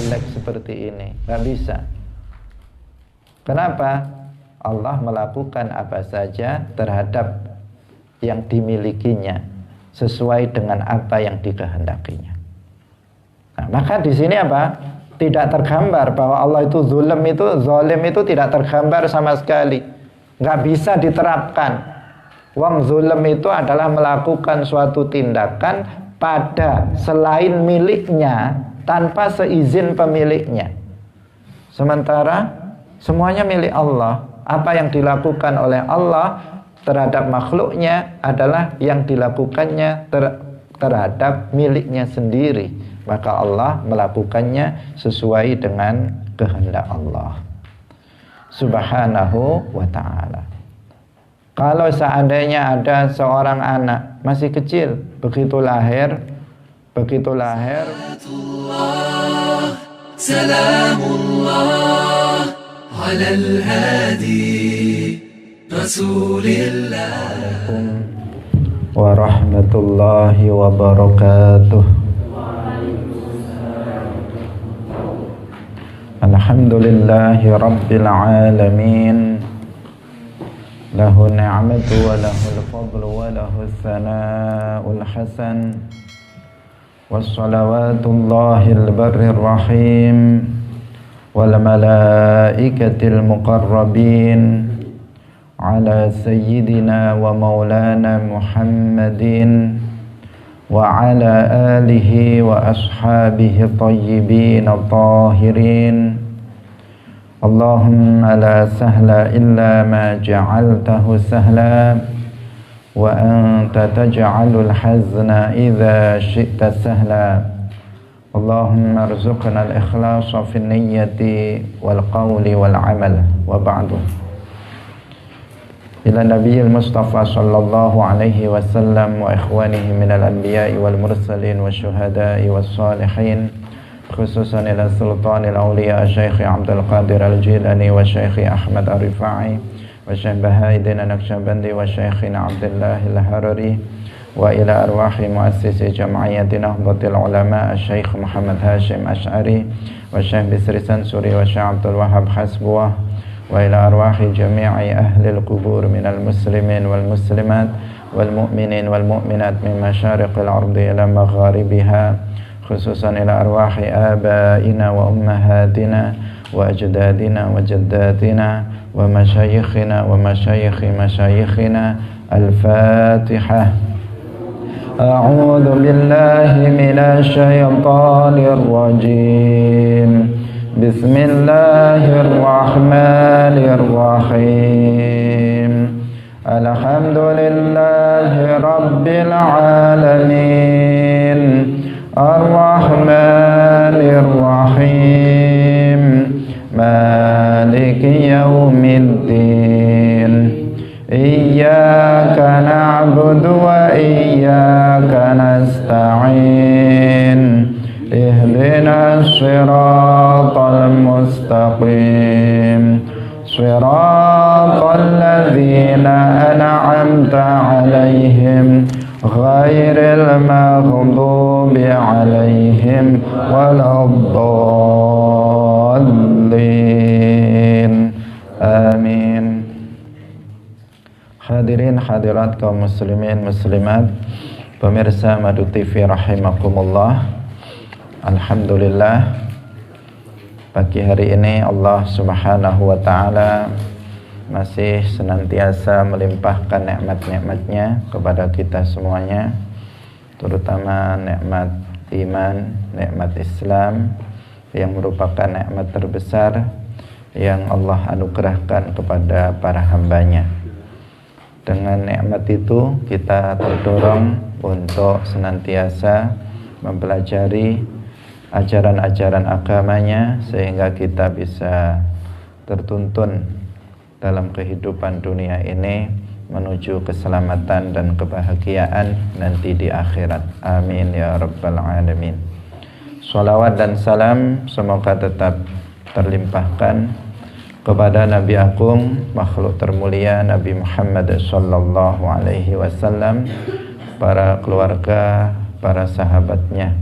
jelek seperti ini. Nggak bisa. Kenapa? Allah melakukan apa saja terhadap yang dimilikinya sesuai dengan apa yang dikehendakinya. Nah, maka di sini apa? Tidak tergambar bahwa Allah itu zalim itu tidak tergambar sama sekali. Nggak bisa diterapkan. Wong zalim itu adalah melakukan suatu tindakan pada selain miliknya tanpa seizin pemiliknya. Sementara semuanya milik Allah. Apa yang dilakukan oleh Allah terhadap makhluknya adalah yang dilakukannya terhadap miliknya sendiri. Maka Allah melakukannya sesuai dengan kehendak Allah Subhanahu wa ta'ala. Kalau seandainya ada seorang anak masih kecil, begitu lahir Salamullah alal hadi Rasulillah. Waalaikumsalam warahmatullahi wabarakatuh. Alhamdulillahi rabbil alamin. Lahu ni'matu wa lahul fadlu wa lahus sana'ul hasan. Wassalawatullahil barrir rahim wal malaikatil muqarrabin ala sayyidina wa maulana Muhammadin wa ala alihi wa ashabihi tayyibin tahirin. Allahumma la sahla illa ma ja'altahu sahla wa anta taj'alul hazna idza syi'ta sahla. Allahumma arzuqna al-ikhlasa fi niyyati wal qawli wal amal. Wa ba'du. Ila nabiyil Mustafa sallallahu alaihi wasallam wa ikhwanihi minal anbiya'i wal mursalin wa syuhada'i was salihin, khususan ila sultanil awliya Syekh Abdul Qadir Al-Jilani wa Syekh Ahmad Ar-Rifai wa Syekh Bahaidin An-Naqsyabandi wa Syekhina Abdullah Al-Harari wa ila arwahi muassisi jam'iyyati Nahdlatul Ulama Syekh Muhammad Hashim Asy'ari wa Syekh Bisri Sansuri wa Syekh Abdul Wahab Hasbuwah wa ila arwahi jami'i ahli al-qubur minal muslimin wal muslimat wal mu'minin wal mu'minat min masyariqil ardi ila magharibiha, khususan ila arwahi abaina wa ummahatina wa ajdadina wa jaddatina wa masyayikhina wa masyayikhi masyayikhina. Al-Fatihah. A'udzu billahi minasy syaithanir rajim. Bismillahirrahmanirrahim. Alhamdulillahi rabbil alamin. Ar-Rahmanir-Rahim. Maliki yaumiddin. Iyyaka na'budu wa iyyaka nasta'in. Ihdinas siratal mustaqim. Siratal ladzina an'amta 'alaihim ghairil maghdubi 'alaihim waladdallin. Amin. Hadirin hadirat kaum muslimin muslimat, pemirsa Madu TV rahimakumullah. Alhamdulillah, pagi hari ini Allah Subhanahu wa ta'ala masih senantiasa melimpahkan nikmat-nikmatnya kepada kita semuanya, terutama nikmat iman, nikmat Islam yang merupakan nikmat terbesar yang Allah anugerahkan kepada para hambanya. Dengan nikmat itu kita terdorong untuk senantiasa mempelajari ajaran-ajaran agamanya sehingga kita bisa tertuntun dalam kehidupan dunia ini menuju keselamatan dan kebahagiaan nanti di akhirat. Amin ya rabbal alamin. Shalawat dan salam semoga tetap terlimpahkan kepada Nabi Agung, makhluk termulia Nabi Muhammad sallallahu alaihi wasallam, para keluarga, para sahabatnya,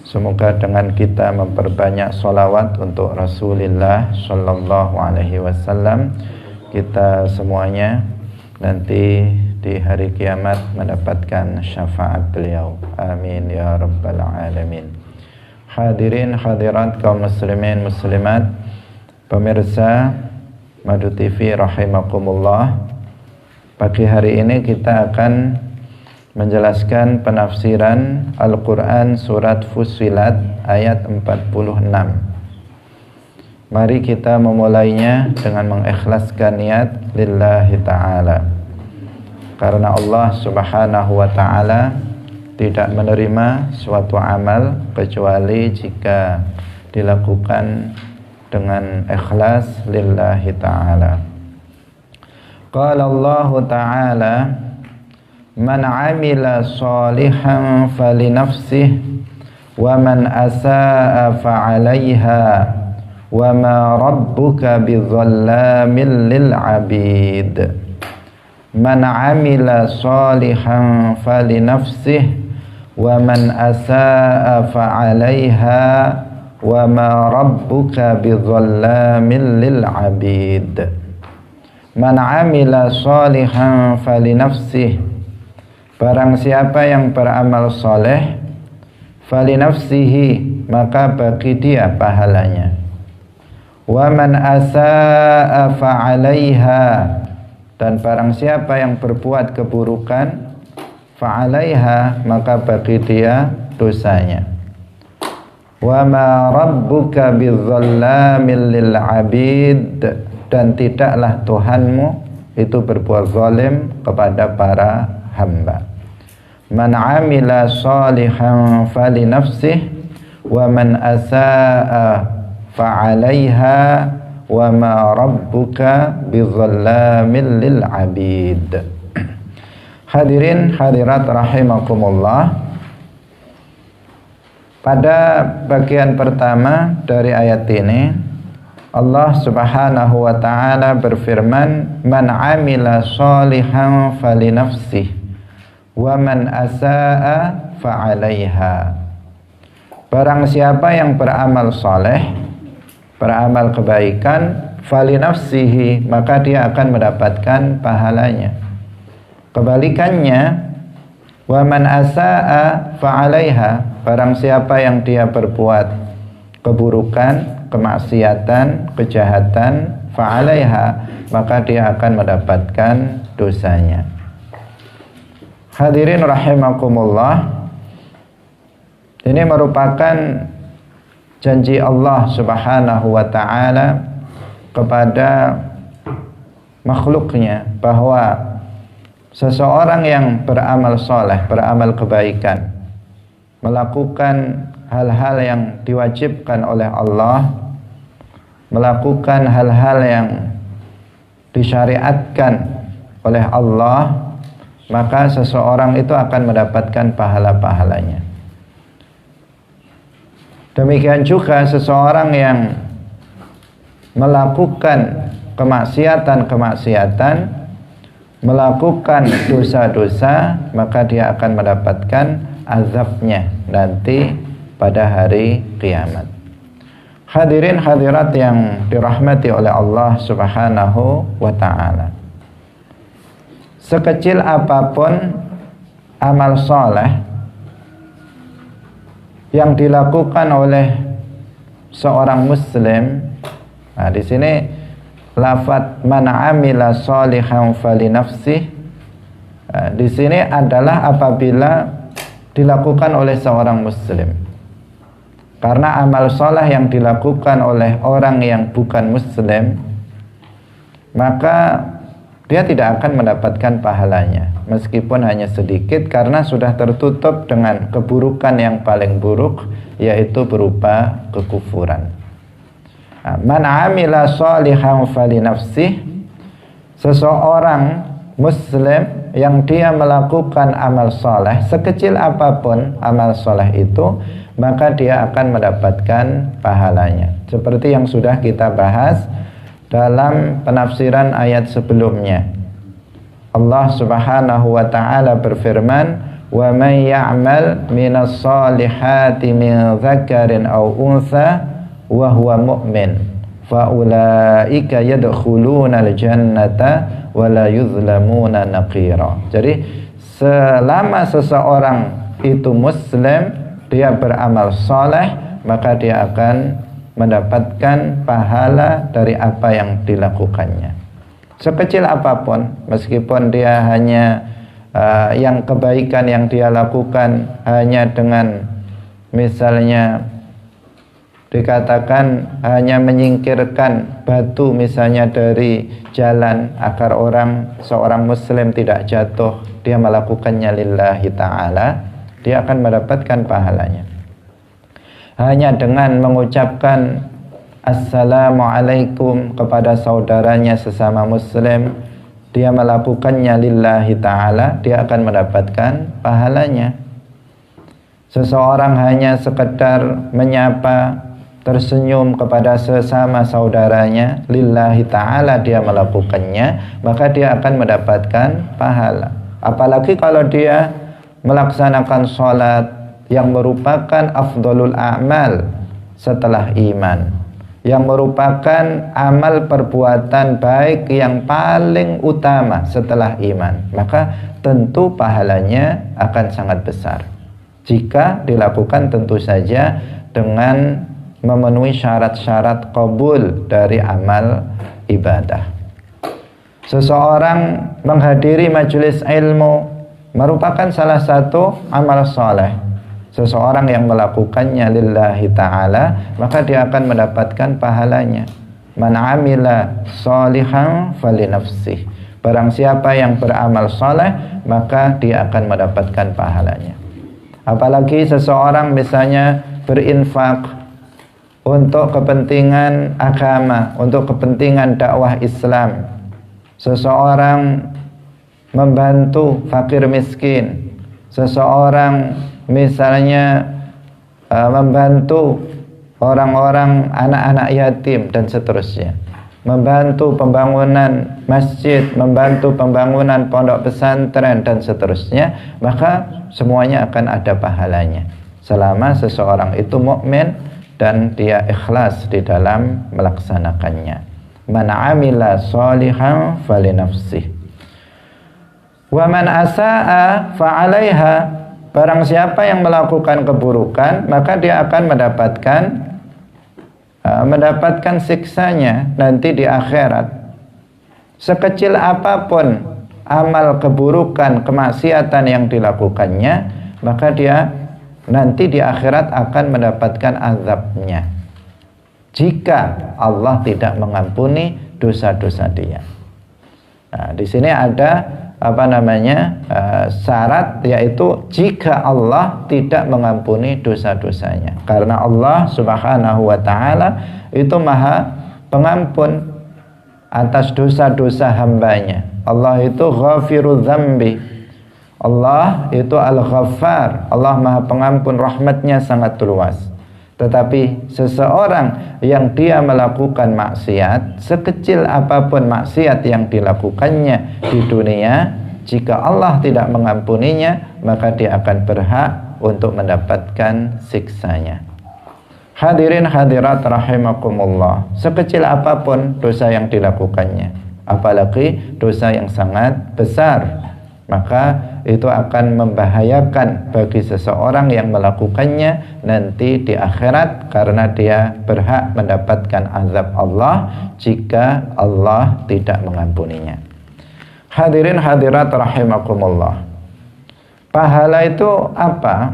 Semoga dengan kita memperbanyak sholawat untuk Rasulullah Sallallahu Alaihi Wasallam, kita semuanya nanti di hari kiamat mendapatkan syafaat beliau. Amin ya rabbal alamin. Hadirin hadirat kaum muslimin muslimat, pemirsa Madu TV rahimakumullah. Pagi hari ini kita akan menjelaskan penafsiran Al-Quran surat Fussilat ayat 46. Mari kita memulainya dengan mengikhlaskan niat lillahi ta'ala, karena Allah subhanahu wa ta'ala tidak menerima suatu amal kecuali jika dilakukan dengan ikhlas lillahi ta'ala. Qala Allah ta'ala, man amila salihan falinafsih wa man asaa fa'alaiha wa ma rabbuka bidzallamin lil abid. Man amila salihan falinafsih wa man asaa fa'alaiha wa ma rabbuka bidzallamin lil abid. Man amila salihan falinafsih, barang siapa yang beramal soleh, falinafsihi, maka bagi dia pahalanya. Wa man asaa fa'alaiha, dan barang siapa yang berbuat keburukan, fa'alaiha, maka bagi dia dosanya. Wa ma rabbuka bidzallamin lil abid, dan tidaklah Tuhanmu itu berbuat zalim kepada para hamba. Man amila salihan falinafsih wa man asaa fa'alaiha wa ma rabbuka bidzallamin lil abid. Hadirin hadirat rahimakumullah, pada bagian pertama dari ayat ini Allah subhanahu wa ta'ala berfirman, man amila salihan falinafsih wa man asaa fa'alaiha. Barang siapa yang beramal saleh, beramal kebaikan, falinafsihi, maka dia akan mendapatkan pahalanya. Kebalikannya, wa man asaa fa'alaiha, barang siapa yang dia berbuat keburukan, kemaksiatan, kejahatan, fa'alaiha, maka dia akan mendapatkan dosanya. Hadirin rahimakumullah, ini merupakan janji Allah subhanahu wa ta'ala kepada makhluknya, bahwa seseorang yang beramal soleh, beramal kebaikan, melakukan hal-hal yang diwajibkan oleh Allah, melakukan hal-hal yang disyariatkan oleh Allah, maka seseorang itu akan mendapatkan pahala-pahalanya. Demikian juga seseorang yang melakukan kemaksiatan-kemaksiatan, melakukan dosa-dosa, maka dia akan mendapatkan azabnya nanti pada hari kiamat. Hadirin hadirat yang dirahmati oleh Allah subhanahu wa ta'ala, sekecil apapun amal soleh yang dilakukan oleh seorang muslim, nah di sini lafadz man amila sholihan falinafsih, di sini adalah apabila dilakukan oleh seorang muslim. Karena amal soleh yang dilakukan oleh orang yang bukan muslim, maka dia tidak akan mendapatkan pahalanya, meskipun hanya sedikit, karena sudah tertutup dengan keburukan yang paling buruk, yaitu berupa kekufuran. Man amila sholihan falinafsih, seseorang muslim yang dia melakukan amal soleh, sekecil apapun amal soleh itu, maka dia akan mendapatkan pahalanya. Seperti yang sudah kita bahas dalam penafsiran ayat sebelumnya. Allah subhanahu wa ta'ala berfirman, wa may ya'mal minas solihati min dzakarin aw untha wa huwa mu'min fa ulaika yadkhuluna al-jannata wa la yuzlamuna naqira. Jadi selama seseorang itu muslim, dia beramal soleh, maka dia akan mendapatkan pahala dari apa yang dilakukannya. Sekecil apapun, meskipun dia hanya yang kebaikan yang dia lakukan hanya dengan misalnya dikatakan hanya menyingkirkan batu misalnya dari jalan agar seorang muslim tidak jatuh, dia melakukannya lillahi ta'ala, dia akan mendapatkan pahalanya. Hanya dengan mengucapkan assalamualaikum kepada saudaranya sesama muslim, dia melakukannya lillahi ta'ala, dia akan mendapatkan pahalanya. Seseorang hanya sekedar menyapa, tersenyum kepada sesama saudaranya lillahi ta'ala, dia melakukannya, maka dia akan mendapatkan pahala. Apalagi kalau dia melaksanakan sholat yang merupakan afdolul a'mal setelah iman, yang merupakan amal perbuatan baik yang paling utama setelah iman, maka tentu pahalanya akan sangat besar jika dilakukan tentu saja dengan memenuhi syarat-syarat qabul dari amal ibadah. Seseorang menghadiri majelis ilmu merupakan salah satu amal soleh. Seseorang yang melakukannya lillahi ta'ala, maka dia akan mendapatkan pahalanya. Man amila sholihan falinafsih. Barang siapa yang beramal soleh, maka dia akan mendapatkan pahalanya. Apalagi seseorang misalnya berinfak untuk kepentingan agama, untuk kepentingan dakwah Islam. Seseorang membantu fakir miskin. Seseorang misalnya membantu orang-orang anak-anak yatim dan seterusnya, membantu pembangunan masjid, membantu pembangunan pondok pesantren dan seterusnya, maka semuanya akan ada pahalanya selama seseorang itu mukmin dan dia ikhlas di dalam melaksanakannya. Man amila sholihan falinafsih wa man asaa fa'alaiha. Barang siapa yang melakukan keburukan, maka dia akan mendapatkan siksanya nanti di akhirat. Sekecil apapun amal keburukan, kemaksiatan yang dilakukannya, maka dia nanti di akhirat akan mendapatkan azabnya jika Allah tidak mengampuni dosa-dosa dia. Nah, di sini ada syarat, yaitu jika Allah tidak mengampuni dosa-dosanya, karena Allah subhanahu wa ta'ala itu maha pengampun atas dosa-dosa hambanya. Allah itu ghafirudz dzambi, Allah itu al-ghaffar, Allah maha pengampun, rahmatnya sangat luas. Tetapi seseorang yang dia melakukan maksiat, sekecil apapun maksiat yang dilakukannya di dunia, jika Allah tidak mengampuninya, maka dia akan berhak untuk mendapatkan siksanya. Hadirin hadirat rahimakumullah, sekecil apapun dosa yang dilakukannya, apalagi dosa yang sangat besar, maka itu akan membahayakan bagi seseorang yang melakukannya nanti di akhirat, karena dia berhak mendapatkan azab Allah jika Allah tidak mengampuninya. Hadirin hadirat rahimakumullah, pahala itu apa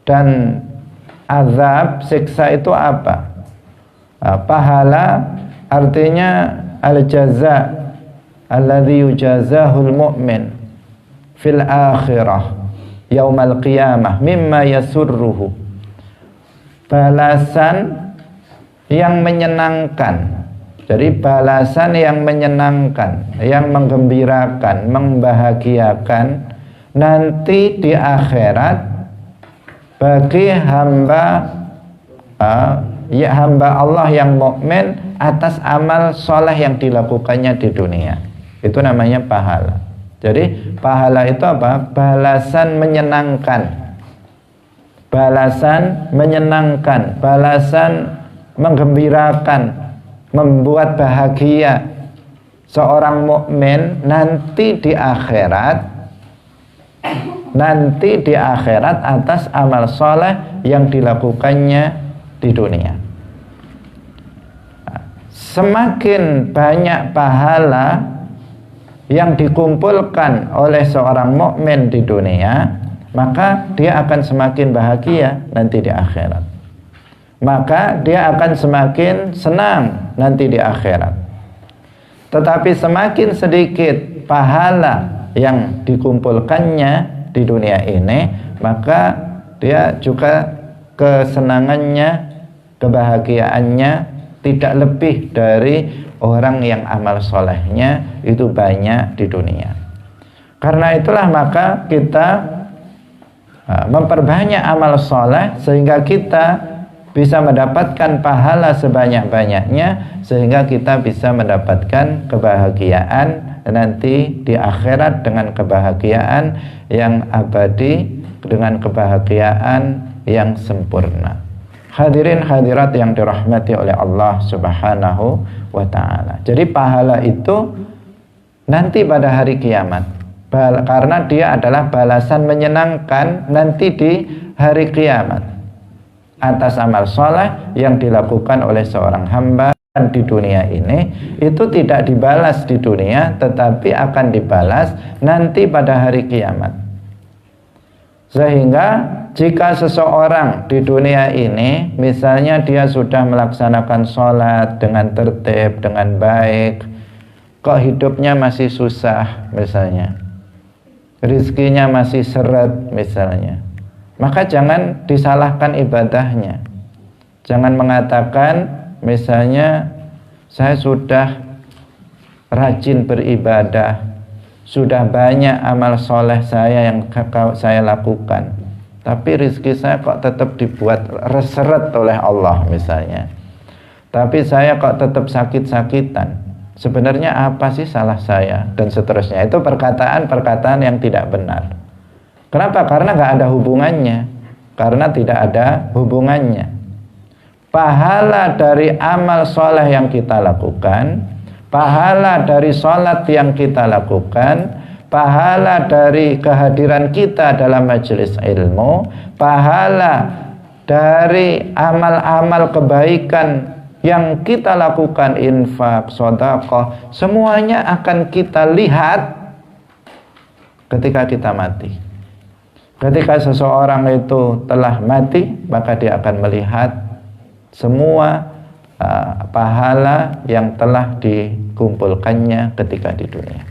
dan azab, siksa itu apa? Pahala artinya al-jaza alladhi yujazahul mu'min fil akhirah yaumal qiyamah mimma yasurruhu. Balasan yang menyenangkan. Jadi balasan yang menyenangkan, yang menggembirakan, membahagiakan nanti di akhirat bagi hamba Allah yang mukmin atas amal soleh yang dilakukannya di dunia. Itu namanya pahala. Jadi pahala itu apa? Balasan menyenangkan. Balasan menyenangkan, balasan menggembirakan, membuat bahagia seorang mukmin nanti di akhirat atas amal soleh yang dilakukannya di dunia. Semakin banyak pahala yang dikumpulkan oleh seorang mukmin di dunia, maka dia akan semakin bahagia nanti di akhirat. Maka dia akan semakin senang nanti di akhirat. Tetapi semakin sedikit pahala yang dikumpulkannya di dunia ini, maka dia juga kesenangannya, kebahagiaannya tidak lebih dari orang yang amal solehnya itu banyak di dunia. Karena itulah maka kita memperbanyak amal soleh sehingga kita bisa mendapatkan pahala sebanyak-banyaknya, sehingga kita bisa mendapatkan kebahagiaan nanti di akhirat dengan kebahagiaan yang abadi, dengan kebahagiaan yang sempurna. Hadirin hadirat yang dirahmati oleh Allah Subhanahu wa ta'ala. Jadi pahala itu nanti pada hari kiamat, karena dia adalah balasan menyenangkan nanti di hari kiamat atas amal soleh yang dilakukan oleh seorang hamba di dunia ini. Itu tidak dibalas di dunia, tetapi akan dibalas nanti pada hari kiamat. Sehingga jika seseorang di dunia ini, misalnya dia sudah melaksanakan sholat dengan tertib, dengan baik, kok hidupnya masih susah misalnya, rizkinya masih seret misalnya, maka jangan disalahkan ibadahnya. Jangan mengatakan misalnya, saya sudah rajin beribadah, sudah banyak amal soleh saya yang saya lakukan, tapi rizki saya kok tetap dibuat seret oleh Allah misalnya, tapi saya kok tetap sakit-sakitan. Sebenarnya apa sih salah saya? Dan seterusnya. Itu perkataan-perkataan yang tidak benar. Kenapa? Karena nggak ada hubungannya. Karena tidak ada hubungannya. Pahala dari amal soleh yang kita lakukan, pahala dari sholat yang kita lakukan, pahala dari kehadiran kita dalam majelis ilmu, pahala dari amal-amal kebaikan yang kita lakukan, infak, sedekah, semuanya akan kita lihat ketika kita mati. Ketika seseorang itu telah mati, maka dia akan melihat semua pahala yang telah dikumpulkannya ketika di dunia.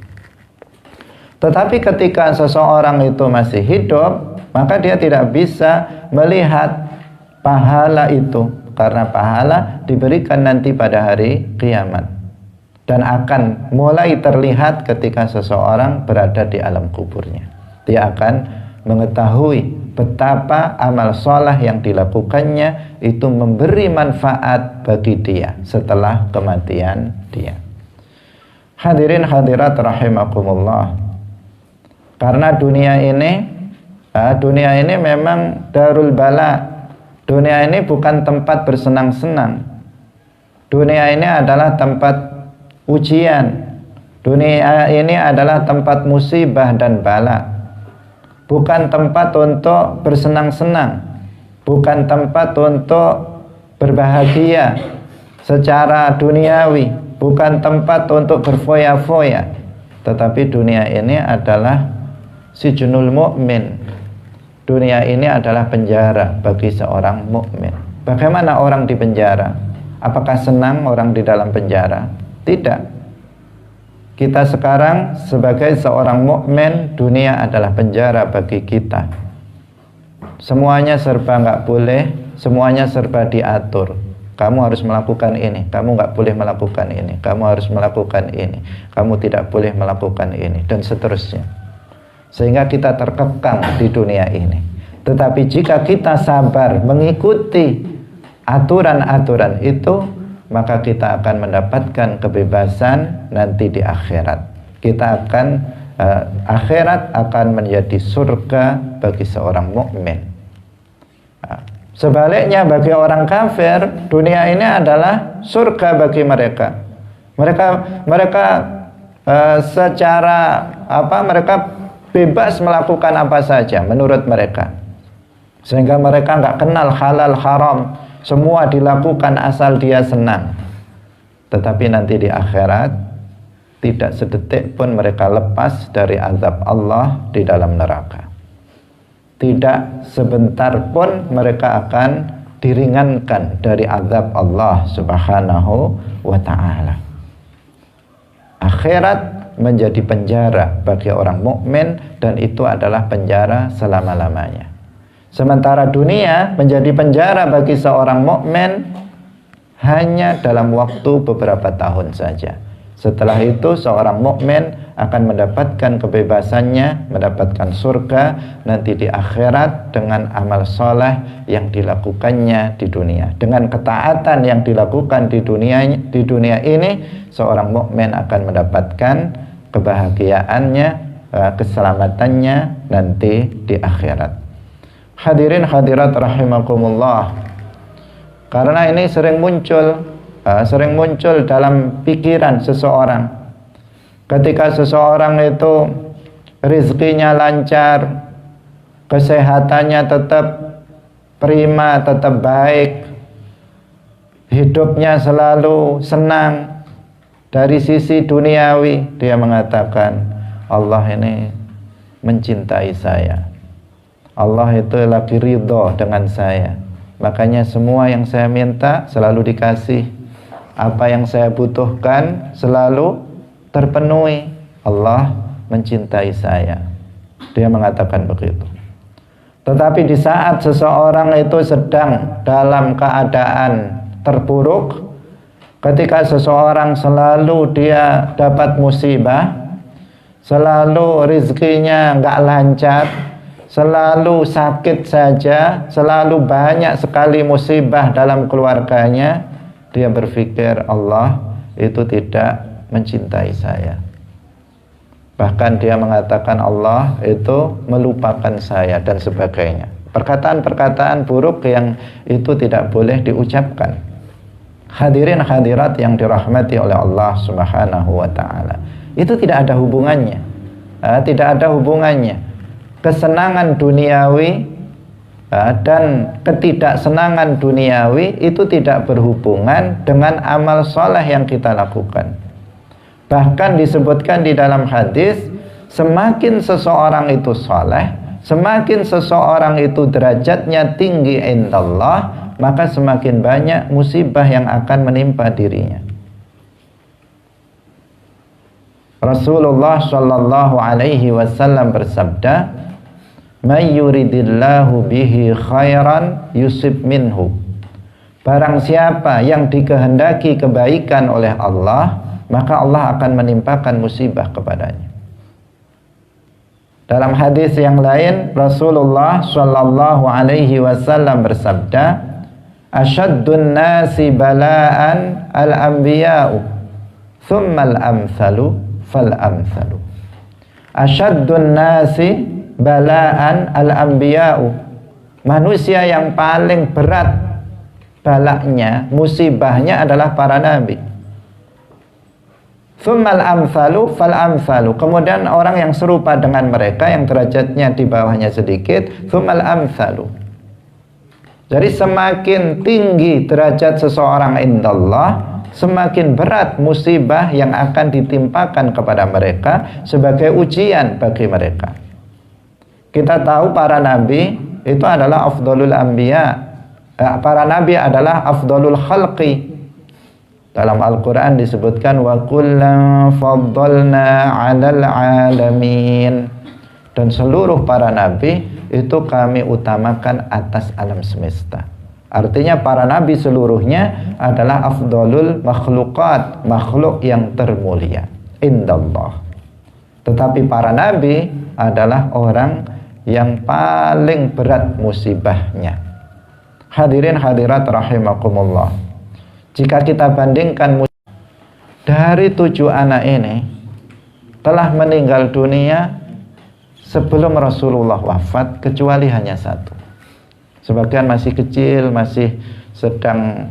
Tetapi ketika seseorang itu masih hidup, maka dia tidak bisa melihat pahala itu, karena pahala diberikan nanti pada hari kiamat dan akan mulai terlihat ketika seseorang berada di alam kuburnya. Dia akan mengetahui betapa amal soleh yang dilakukannya itu memberi manfaat bagi dia setelah kematian dia. Hadirin hadirat rahimakumullah. Karena dunia ini memang darul bala. Dunia ini bukan tempat bersenang-senang. Dunia ini adalah tempat ujian. Dunia ini adalah tempat musibah dan bala. Bukan tempat untuk bersenang-senang, bukan tempat untuk berbahagia secara duniawi, bukan tempat untuk berfoya-foya. Tetapi dunia ini adalah sijnul mu'min. Dunia ini adalah penjara bagi seorang mukmin. Bagaimana orang di penjara? Apakah senang orang di dalam penjara? Tidak. Kita sekarang sebagai seorang mukmin, dunia adalah penjara bagi kita. Semuanya serba nggak boleh, semuanya serba diatur. Kamu harus melakukan ini, kamu nggak boleh melakukan ini, kamu harus melakukan ini, kamu tidak boleh melakukan ini, dan seterusnya. Sehingga kita terkekang di dunia ini. Tetapi jika kita sabar mengikuti aturan-aturan itu, maka kita akan mendapatkan kebebasan nanti di akhirat. Kita akan akhirat akan menjadi surga bagi seorang mukmin. Sebaliknya bagi orang kafir, dunia ini adalah surga bagi mereka. Mereka secara mereka bebas melakukan apa saja menurut mereka, sehingga mereka nggak kenal halal haram, semua dilakukan asal dia senang. Tetapi nanti di akhirat tidak sedetik pun mereka lepas dari azab Allah di dalam neraka. Tidak sebentar pun mereka akan diringankan dari azab Allah Subhanahu wa ta'ala. Akhirat menjadi penjara bagi orang mukmin, dan itu adalah penjara selama-lamanya. Sementara dunia menjadi penjara bagi seorang mukmin hanya dalam waktu beberapa tahun saja. Setelah itu seorang mukmin akan mendapatkan kebebasannya, mendapatkan surga nanti di akhirat dengan amal soleh yang dilakukannya di dunia. Dengan ketaatan yang dilakukan di dunia ini, seorang mukmin akan mendapatkan kebahagiaannya, keselamatannya nanti di akhirat. Hadirin hadirat rahimakumullah. Karena ini sering muncul dalam pikiran seseorang. Ketika seseorang itu rizkinya lancar, kesehatannya tetap prima, tetap baik, hidupnya selalu senang dari sisi duniawi, dia mengatakan, Allah ini mencintai saya, Allah itu lagi ridho dengan saya, makanya semua yang saya minta selalu dikasih, apa yang saya butuhkan selalu terpenuhi. Allah mencintai saya, dia mengatakan begitu. Tetapi di saat seseorang itu sedang dalam keadaan terpuruk, ketika seseorang selalu dia dapat musibah, selalu rizkinya nggak lancar, selalu sakit saja, selalu banyak sekali musibah dalam keluarganya, dia berpikir Allah itu tidak mencintai saya. Bahkan dia mengatakan Allah itu melupakan saya dan sebagainya. Perkataan-perkataan buruk yang itu tidak boleh diucapkan. Hadirin hadirat yang dirahmati oleh Allah Subhanahu wa ta'ala, itu tidak ada hubungannya. Tidak ada hubungannya kesenangan duniawi dan ketidaksenangan duniawi itu tidak berhubungan dengan amal soleh yang kita lakukan. Bahkan disebutkan di dalam hadis, semakin seseorang itu soleh, semakin seseorang itu derajatnya tinggi indallah, maka semakin banyak musibah yang akan menimpa dirinya. Rasulullah sallallahu alaihi wasallam bersabda, "May yuridillahu bihi khairan yusib minhu." Barang siapa yang dikehendaki kebaikan oleh Allah, maka Allah akan menimpakan musibah kepadanya. Dalam hadis yang lain, Rasulullah sallallahu alaihi wasallam bersabda, "Asyaddun nasi bala'an al-anbiya'u, thumma al-amthalu fal-amthalu." Asyaddun nasi bala'an al-anbiya'u. Manusia yang paling berat balaknya, musibahnya adalah para nabi. Thummal amsalu fal amsalu. Kemudian orang yang serupa dengan mereka, yang derajatnya di bawahnya sedikit, thummal amsalu. Jadi semakin tinggi derajat seseorang indallah, semakin berat musibah yang akan ditimpakan kepada mereka sebagai ujian bagi mereka. Kita tahu para nabi itu adalah afdalul anbiya. Para nabi adalah afdalul khalqi. Dalam Al-Quran disebutkan wa kullan faddalna 'alal 'alamin, dan seluruh para nabi itu kami utamakan atas alam semesta. Artinya para nabi seluruhnya adalah afdalul makhluqat, makhluk yang termulia indallah. Tetapi para nabi adalah orang yang paling berat musibahnya. Hadirin hadirat rahimakumullah. Jika kita bandingkan dari 7 anak ini, telah meninggal dunia sebelum Rasulullah wafat, kecuali hanya satu. Sebagian masih kecil, masih sedang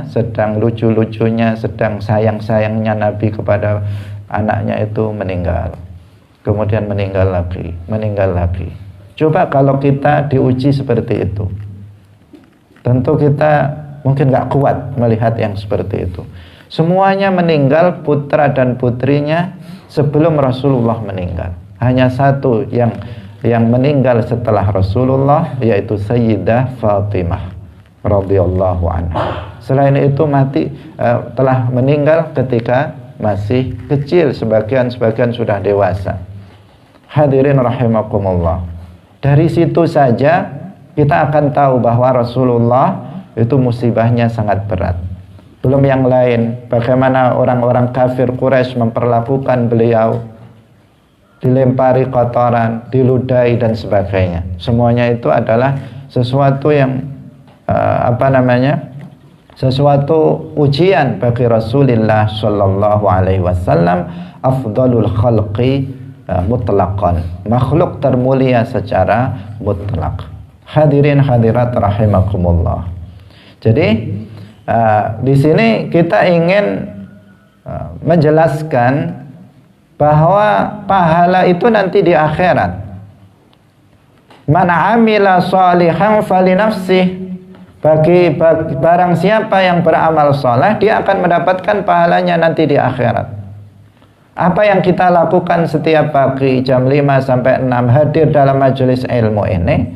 sedang lucu-lucunya, sedang sayang-sayangnya Nabi kepada anaknya itu meninggal. Kemudian meninggal lagi. Coba kalau kita diuji seperti itu, tentu kita mungkin gak kuat melihat yang seperti itu. Semuanya meninggal, putra dan putrinya, sebelum Rasulullah meninggal. Hanya satu yang meninggal setelah Rasulullah, yaitu Sayyidah Fatimah radhiyallahu anha. Selain itu telah meninggal ketika masih kecil, sebagian sudah dewasa. Hadirin rahimakumullah. Dari situ saja kita akan tahu bahwa Rasulullah itu musibahnya sangat berat. Belum yang lain, bagaimana orang-orang kafir Quraisy memperlakukan beliau, dilempari kotoran, diludahi dan sebagainya. Semuanya itu adalah sesuatu yang sesuatu ujian bagi Rasulullah sallallahu alaihi wasallam, afdalul khalqi mutlaqan, makhluk termulia secara mutlak. Hadirin hadirat rahimakumullah. Jadi di sini kita ingin menjelaskan bahwa pahala itu nanti di akhirat. Man amila shalihan falinafsih. Bagi barang siapa yang beramal saleh, dia akan mendapatkan pahalanya nanti di akhirat. Apa yang kita lakukan setiap pagi jam 5 sampai 6 hadir dalam majelis ilmu ini,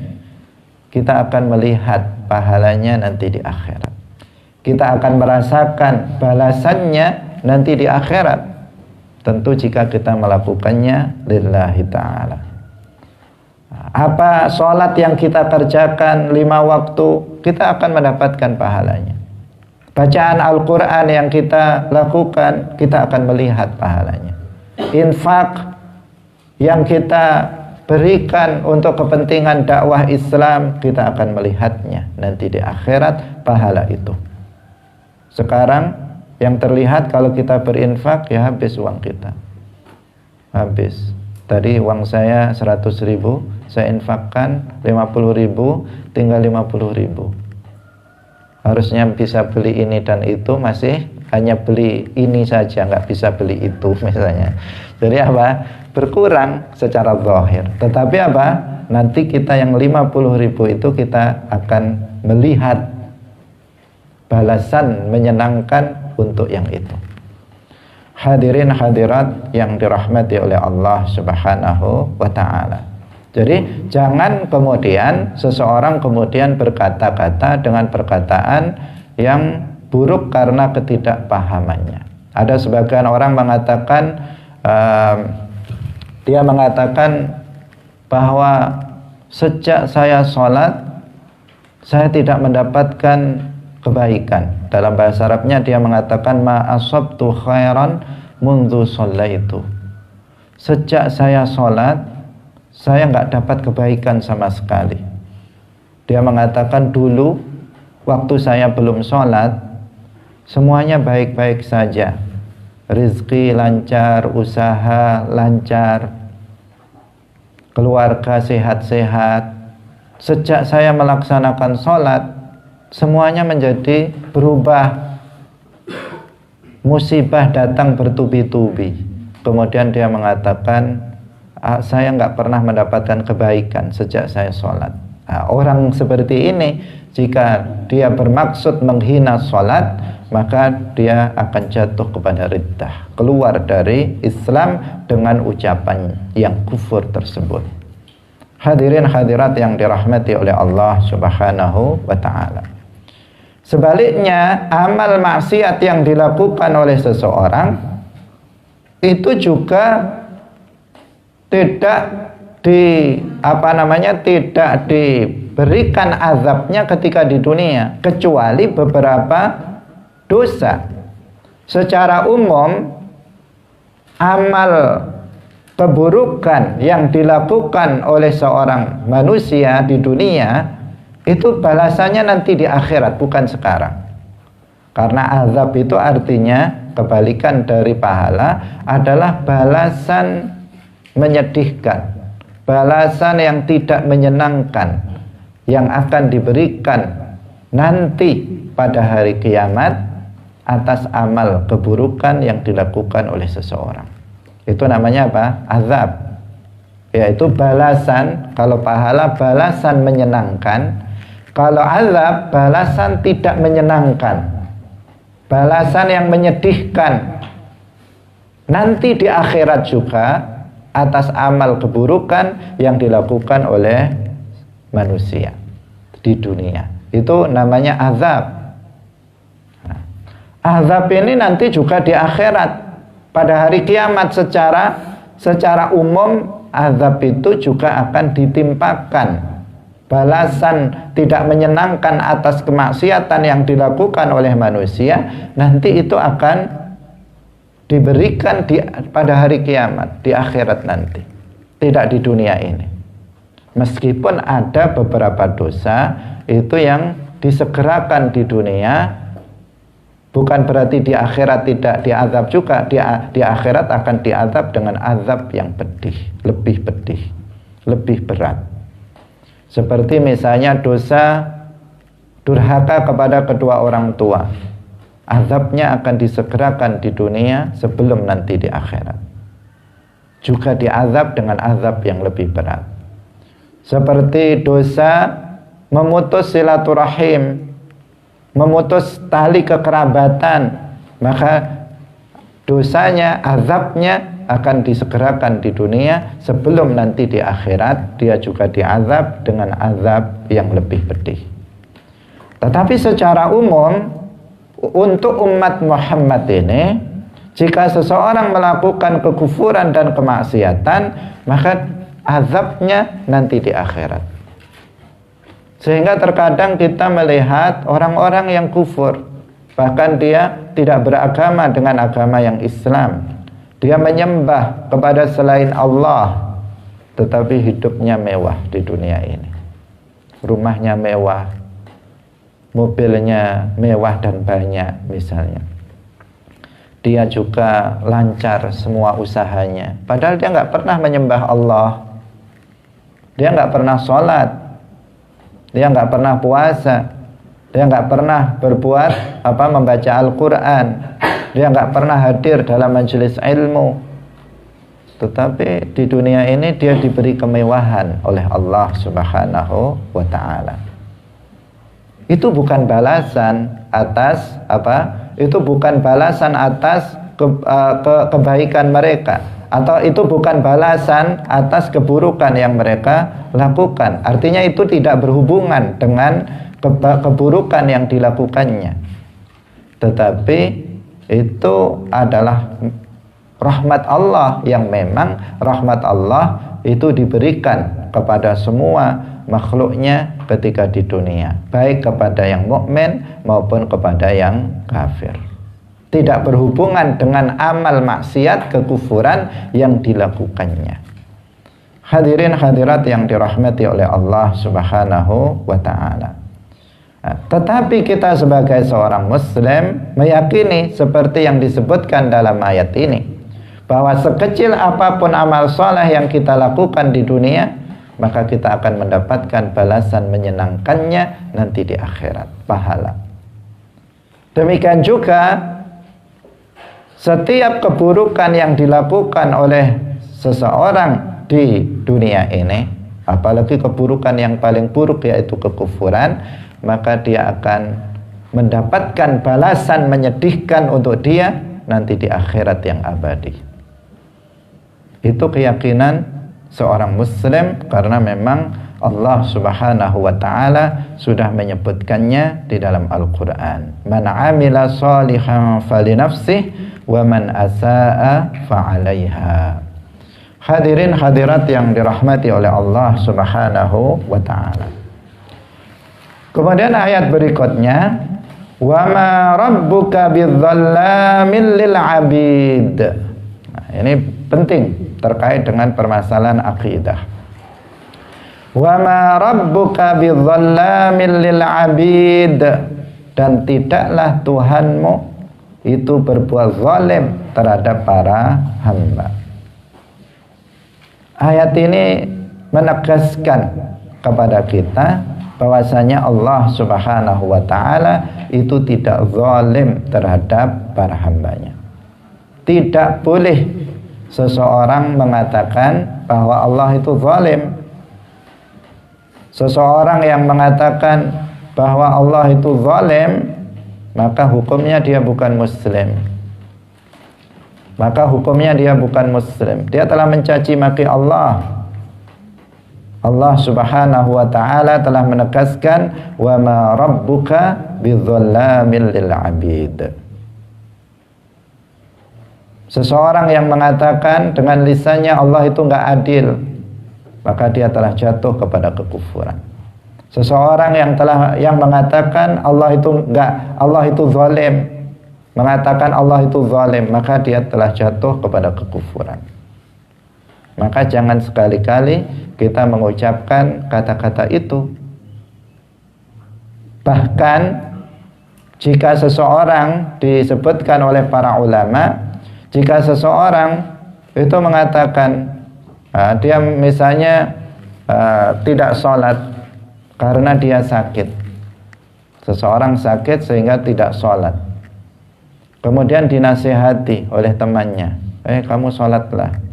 kita akan melihat pahalanya nanti di akhirat. Kita akan merasakan balasannya nanti di akhirat. Tentu jika kita melakukannya lillahi ta'ala. Apa sholat yang kita kerjakan 5 waktu, kita akan mendapatkan pahalanya. Bacaan Al-Quran yang kita lakukan, kita akan melihat pahalanya. Infak yang kita berikan untuk kepentingan dakwah Islam, kita akan melihatnya nanti di akhirat, pahala itu. Sekarang yang terlihat kalau kita berinfak, ya habis uang kita. Habis. Tadi uang saya 100.000, saya infakkan 50.000, tinggal 50.000. Harusnya bisa beli ini dan itu, masih hanya beli ini saja, nggak bisa beli itu misalnya. Jadi apa? Berkurang secara zahir. Tetapi apa? Nanti kita yang 50.000 itu kita akan melihat balasan menyenangkan untuk yang itu. Hadirin hadirat yang dirahmati oleh Allah Subhanahu wa ta'ala. Jadi jangan kemudian seseorang kemudian berkata-kata dengan perkataan yang buruk karena ketidakpahamannya. Ada sebagian orang mengatakan dia mengatakan bahwa sejak saya sholat saya tidak mendapatkan kebaikan. Dalam bahasa Arabnya dia mengatakan ma asabtu khairan mundu shallaitu. Sejak saya sholat, saya nggak dapat kebaikan sama sekali. Dia mengatakan dulu waktu saya belum sholat, semuanya baik-baik saja. Rizki lancar, usaha lancar, keluarga sehat-sehat. Sejak saya melaksanakan sholat, semuanya menjadi berubah. Musibah datang bertubi-tubi. Kemudian dia mengatakan, saya nggak pernah mendapatkan kebaikan sejak saya sholat. Orang seperti ini, jika dia bermaksud menghina sholat, maka dia akan jatuh kepada riddah, keluar dari Islam dengan ucapan yang kufur tersebut. Hadirin hadirat yang dirahmati oleh Allah Subhanahu wa ta'ala. Sebaliknya, amal maksiat yang dilakukan oleh seseorang itu juga tidak diberikan azabnya ketika di dunia, kecuali beberapa dosa. Secara umum, amal keburukan yang dilakukan oleh seorang manusia di dunia itu balasannya nanti di akhirat, bukan sekarang. Karena azab itu artinya kebalikan dari pahala adalah balasan menyedihkan, balasan yang tidak menyenangkan yang akan diberikan nanti pada hari kiamat atas amal keburukan yang dilakukan oleh seseorang. Itu namanya apa? Azab. Yaitu balasan. Kalau pahala balasan menyenangkan, kalau azab balasan tidak menyenangkan, balasan yang menyedihkan nanti di akhirat juga atas amal keburukan yang dilakukan oleh manusia di dunia. Itu namanya azab. Nah, azab ini nanti juga di akhirat pada hari kiamat secara umum azab itu juga akan ditimpakan balasan tidak menyenangkan atas kemaksiatan yang dilakukan oleh manusia, nanti itu akan diberikan pada hari kiamat, di akhirat nanti, tidak di dunia ini. Meskipun ada beberapa dosa itu yang disegerakan di dunia, bukan berarti di akhirat tidak diazab juga. Di akhirat akan diazab dengan azab yang pedih, lebih berat. Seperti misalnya dosa durhaka kepada kedua orang tua, azabnya akan disegerakan di dunia sebelum nanti di akhirat. Juga diazab dengan azab yang lebih berat. Seperti dosa memutus silaturahim, memutus tali kekerabatan, maka dosanya, azabnya akan disegerakan di dunia sebelum nanti di akhirat dia juga diazab dengan azab yang lebih pedih. Tetapi secara umum untuk umat Muhammad ini, jika seseorang melakukan kekufuran dan kemaksiatan, maka azabnya nanti di akhirat. Sehingga terkadang kita melihat orang-orang yang kufur, bahkan dia tidak beragama dengan agama yang Islam, dia menyembah kepada selain Allah, tetapi hidupnya mewah di dunia ini. Rumahnya mewah, mobilnya mewah dan banyak misalnya. Dia juga lancar semua usahanya, padahal dia nggak pernah menyembah Allah. Dia nggak pernah sholat, dia nggak pernah puasa, dia nggak pernah berbuat membaca Al-Quran, dia nggak pernah hadir dalam majelis ilmu. Tetapi di dunia ini dia diberi kemewahan oleh Allah Subhanahu wa ta'ala. Itu bukan balasan atas Itu bukan balasan atas kebaikan mereka, atau itu bukan balasan atas keburukan yang mereka lakukan. Artinya itu tidak berhubungan dengan keburukan yang dilakukannya, tetapi itu adalah rahmat Allah, yang memang rahmat Allah itu diberikan kepada semua makhluknya ketika di dunia, baik kepada yang mukmin maupun kepada yang kafir. Tidak berhubungan dengan amal maksiat, kekufuran yang dilakukannya. Hadirin hadirat yang dirahmati oleh Allah Subhanahu wa ta'ala. Tetapi kita sebagai seorang muslim meyakini seperti yang disebutkan dalam ayat ini, bahwa sekecil apapun amal soleh yang kita lakukan di dunia, maka kita akan mendapatkan balasan menyenangkannya nanti di akhirat, pahala. Demikian juga setiap keburukan yang dilakukan oleh seseorang di dunia ini, apalagi keburukan yang paling buruk yaitu kekufuran, maka dia akan mendapatkan balasan menyedihkan untuk dia nanti di akhirat yang abadi. Itu keyakinan seorang muslim, karena memang Allah Subhanahu wa ta'ala sudah menyebutkannya di dalam Al-Quran. Man amila salihan falinafsih wa man asa'a fa'alaiha. Hadirin hadirat yang dirahmati oleh Allah Subhanahu wa ta'ala. Kemudian ayat berikutnya, wa ma rabbuka bidzallamin lil 'abid. Nah, ini penting terkait dengan permasalahan akidah. Wa ma rabbuka bidzallamin lil 'abid. dan tidaklah Tuhanmu itu berbuat zalim terhadap para hamba. Ayat ini menegaskan kepada kita bahwasanya Allah Subhanahu wa ta'ala itu tidak zalim terhadap para hambanya. Tidak boleh seseorang mengatakan bahwa Allah itu zalim. Seseorang yang mengatakan bahwa Allah itu zalim, maka hukumnya dia bukan muslim. Maka hukumnya dia bukan muslim. Dia telah mencaci maki Allah. Allah Subhanahu wa ta'ala telah menegaskan, wa ma rabbuka bidzallamil lil 'abid. Seseorang yang mengatakan dengan lisannya Allah itu enggak adil, maka dia telah jatuh kepada kekufuran. Seseorang yang mengatakan Allah itu zalim, mengatakan Allah itu zalim, maka dia telah jatuh kepada kekufuran. Maka jangan sekali-kali kita mengucapkan kata-kata itu. Bahkan jika seseorang, disebutkan oleh para ulama, jika seseorang itu mengatakan dia misalnya tidak sholat karena dia sakit. Seseorang sakit sehingga tidak sholat. Kemudian dinasihati oleh temannya, kamu sholatlah.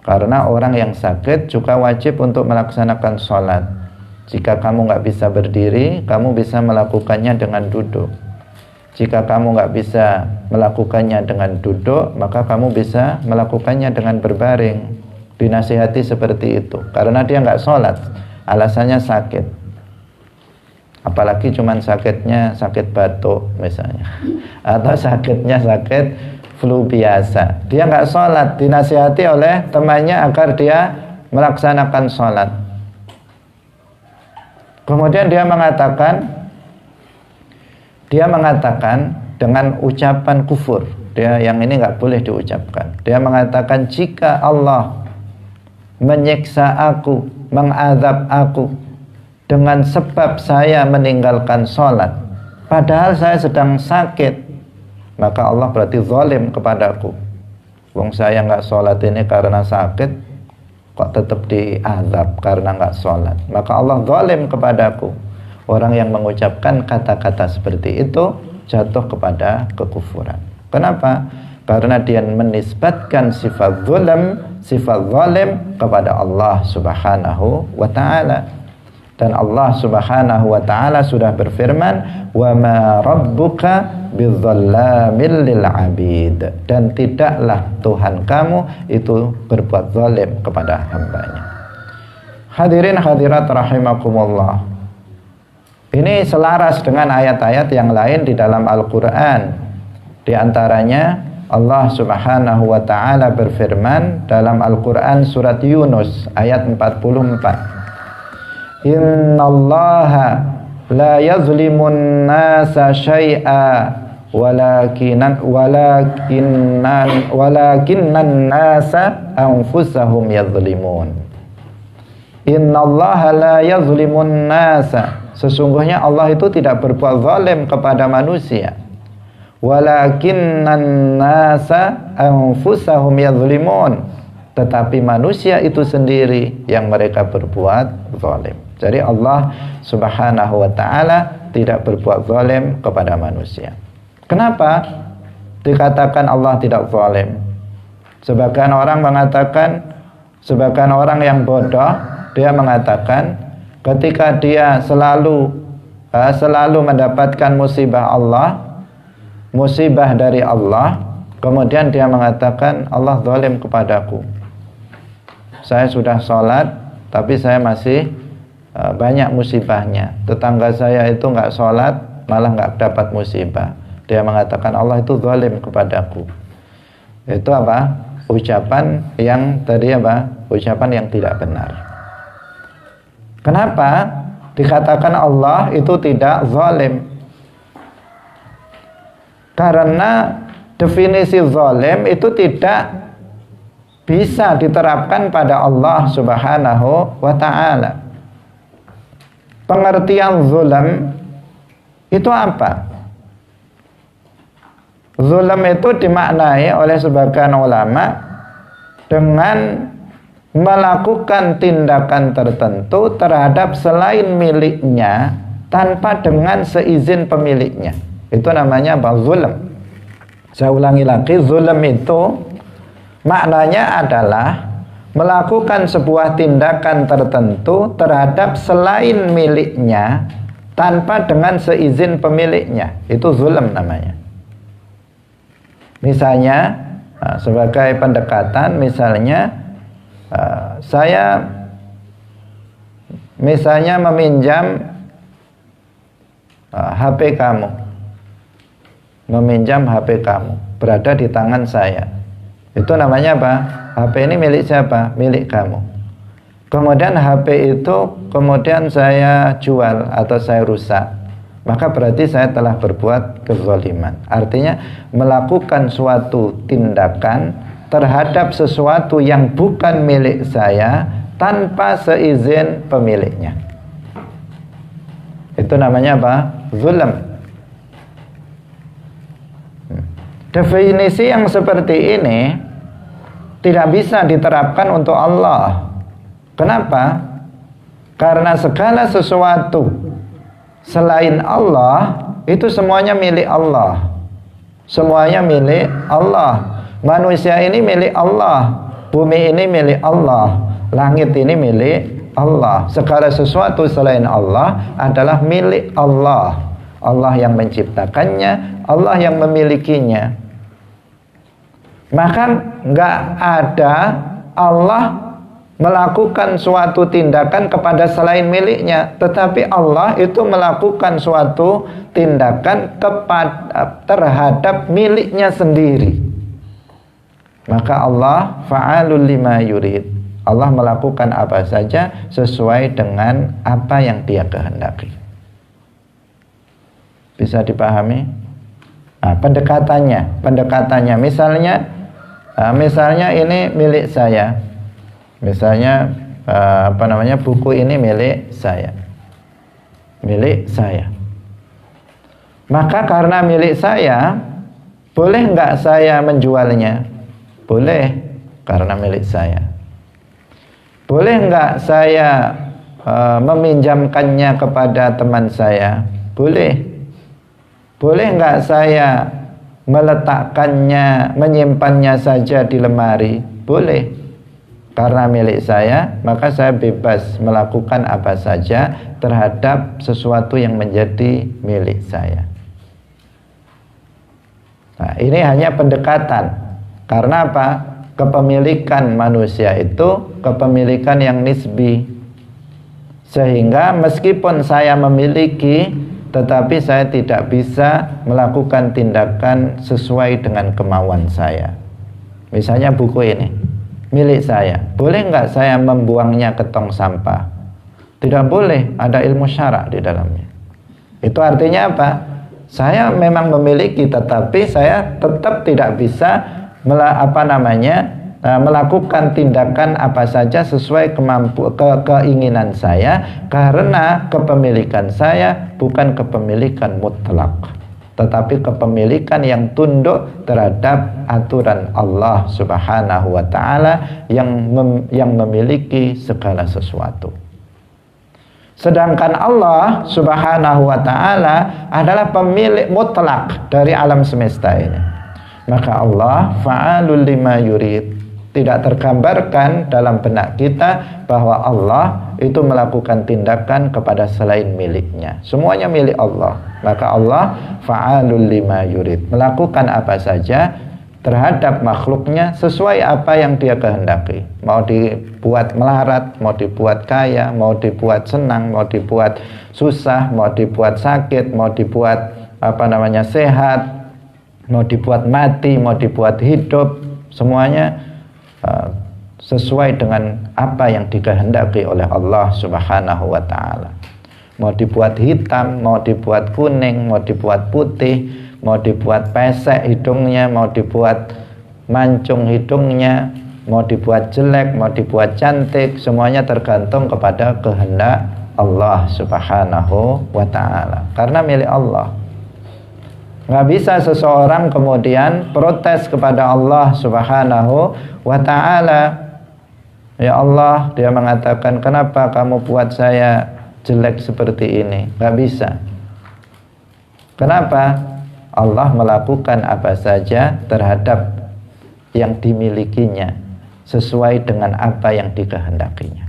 Karena orang yang sakit juga wajib untuk melaksanakan sholat. Jika kamu nggak bisa berdiri, kamu bisa melakukannya dengan duduk. Jika kamu nggak bisa melakukannya dengan duduk, maka kamu bisa melakukannya dengan berbaring. Dinasihati seperti itu. Karena dia nggak sholat, alasannya sakit. Apalagi cuman sakitnya sakit batuk misalnya, atau sakitnya sakit flu biasa. Dia nggak sholat, dinasihati oleh temannya agar dia melaksanakan sholat. Kemudian dia mengatakan dengan ucapan kufur. Dia yang ini nggak boleh diucapkan. Dia mengatakan, jika Allah menyiksa aku, mengazab aku dengan sebab saya meninggalkan sholat, padahal saya sedang sakit, maka Allah berarti zalim kepadaku. Wong saya nggak sholat ini karena sakit, kok tetap diazab karena nggak sholat. Maka Allah zalim kepadaku. Orang yang mengucapkan kata-kata seperti itu jatuh kepada kekufuran. Kenapa? Karena dia menisbatkan sifat zalim kepada Allah Subhanahu wa ta'ala. Dan Allah Subhanahu wa ta'ala sudah berfirman, wa ma rabbuka bidzallamil lil 'abid. Dan tidaklah Tuhan kamu itu berbuat zalim kepada hambanya. Hadirin hadirat rahimakumullah. Ini selaras dengan ayat-ayat yang lain di dalam Al-Quran. Di antaranya Allah Subhanahu wa ta'ala berfirman dalam Al-Quran surat Yunus ayat 44. Innallaha la yazlimun nasa syai'a walakinnan nasa anfusahum yazlimun. Innallaha la yazlimun nasa, sesungguhnya Allah itu tidak berbuat zalim kepada manusia. Walakinnan nasa anfusahum yazlimun, tetapi manusia itu sendiri yang mereka berbuat zalim. Jadi Allah Subhanahu wa ta'ala tidak berbuat zalim kepada manusia. Kenapa dikatakan Allah tidak zalim? Sebagian orang mengatakan, sebagian orang yang bodoh, dia mengatakan ketika dia selalu mendapatkan musibah Allah, musibah dari Allah, kemudian dia mengatakan Allah zalim kepadaku. Saya sudah sholat, tapi saya masih banyak musibahnya. Tetangga saya itu nggak sholat, malah nggak dapat musibah. Dia mengatakan Allah itu zalim kepadaku. Itu apa? Ucapan yang tadi apa? Ucapan yang tidak benar. Kenapa dikatakan Allah itu tidak zalim? Karena definisi zalim itu tidak bisa diterapkan pada Allah Subhanahu wa ta'ala. Pengertian zulam Itu apa? Zulam itu dimaknai oleh sebagian ulama dengan melakukan tindakan tertentu terhadap selain miliknya tanpa dengan seizin pemiliknya. Itu namanya zulm. Saya ulangi lagi, zulm itu maknanya adalah melakukan sebuah tindakan tertentu terhadap selain miliknya tanpa dengan seizin pemiliknya. Itu zulm namanya. Misalnya sebagai pendekatan, misalnya saya misalnya meminjam HP kamu, berada di tangan saya. Itu namanya apa? HP ini milik siapa? Milik kamu. Kemudian HP itu kemudian saya jual atau saya rusak, maka berarti saya telah berbuat kezaliman. Artinya melakukan suatu tindakan terhadap sesuatu yang bukan milik saya tanpa seizin pemiliknya. Itu namanya apa? Zulm. Definisi yang seperti ini tidak bisa diterapkan untuk Allah. Kenapa? Karena segala sesuatu selain Allah itu semuanya milik Allah. Semuanya milik Allah. Manusia ini milik Allah, bumi ini milik Allah, langit ini milik Allah. Segala sesuatu selain Allah adalah milik Allah. Allah yang menciptakannya, Allah yang memilikinya. Maka nggak ada Allah melakukan suatu tindakan kepada selain miliknya, tetapi Allah itu melakukan suatu tindakan terhadap miliknya sendiri. Maka Allah fa'alul lima yurid. Allah melakukan apa saja sesuai dengan apa yang Dia kehendaki. Bisa dipahami? Nah, pendekatannya misalnya ini milik saya. Misalnya buku ini milik saya. Maka karena milik saya, boleh nggak saya menjualnya? Boleh, karena milik saya. Boleh nggak saya meminjamkannya kepada teman saya? Boleh. Boleh nggak saya meletakkannya, menyimpannya saja di lemari? Boleh. Karena milik saya, maka saya bebas melakukan apa saja terhadap sesuatu yang menjadi milik saya. Nah, ini hanya pendekatan. Karena apa? Kepemilikan manusia itu kepemilikan yang nisbi. Sehingga meskipun saya memiliki, tetapi saya tidak bisa melakukan tindakan sesuai dengan kemauan saya. Misalnya buku ini milik saya, boleh nggak saya membuangnya ke tong sampah? Tidak boleh, ada ilmu syarak di dalamnya. Itu artinya apa? Saya memang memiliki, tetapi saya tetap tidak bisa melakukan tindakan apa saja sesuai keinginan saya, karena kepemilikan saya bukan kepemilikan mutlak, tetapi kepemilikan yang tunduk terhadap aturan Allah Subhanahu wa ta'ala yang memiliki segala sesuatu. Sedangkan Allah Subhanahu wa ta'ala adalah pemilik mutlak dari alam semesta ini. Maka Allah fa'alul lima yurid. Tidak tergambarkan dalam benak kita bahwa Allah itu melakukan tindakan kepada selain miliknya. Semuanya milik Allah. Maka Allah fa'alul lima yurid, melakukan apa saja terhadap makhluknya sesuai apa yang Dia kehendaki. Mau dibuat melarat, mau dibuat kaya, mau dibuat senang, mau dibuat susah, mau dibuat sakit, mau dibuat sehat, mau dibuat mati, mau dibuat hidup, semuanya sesuai dengan apa yang dikehendaki oleh Allah Subhanahu wa ta'ala. Mau dibuat hitam, mau dibuat kuning, mau dibuat putih, mau dibuat pesek hidungnya, mau dibuat mancung hidungnya, mau dibuat jelek, mau dibuat cantik, semuanya tergantung kepada kehendak Allah Subhanahu wa ta'ala. Karena milik Allah. Nggak bisa seseorang kemudian protes kepada Allah Subhanahu wa ta'ala. Ya Allah, dia mengatakan, kenapa kamu buat saya jelek seperti ini? Nggak bisa. Kenapa? Allah melakukan apa saja terhadap yang dimilikinya sesuai dengan apa yang dikehendakinya.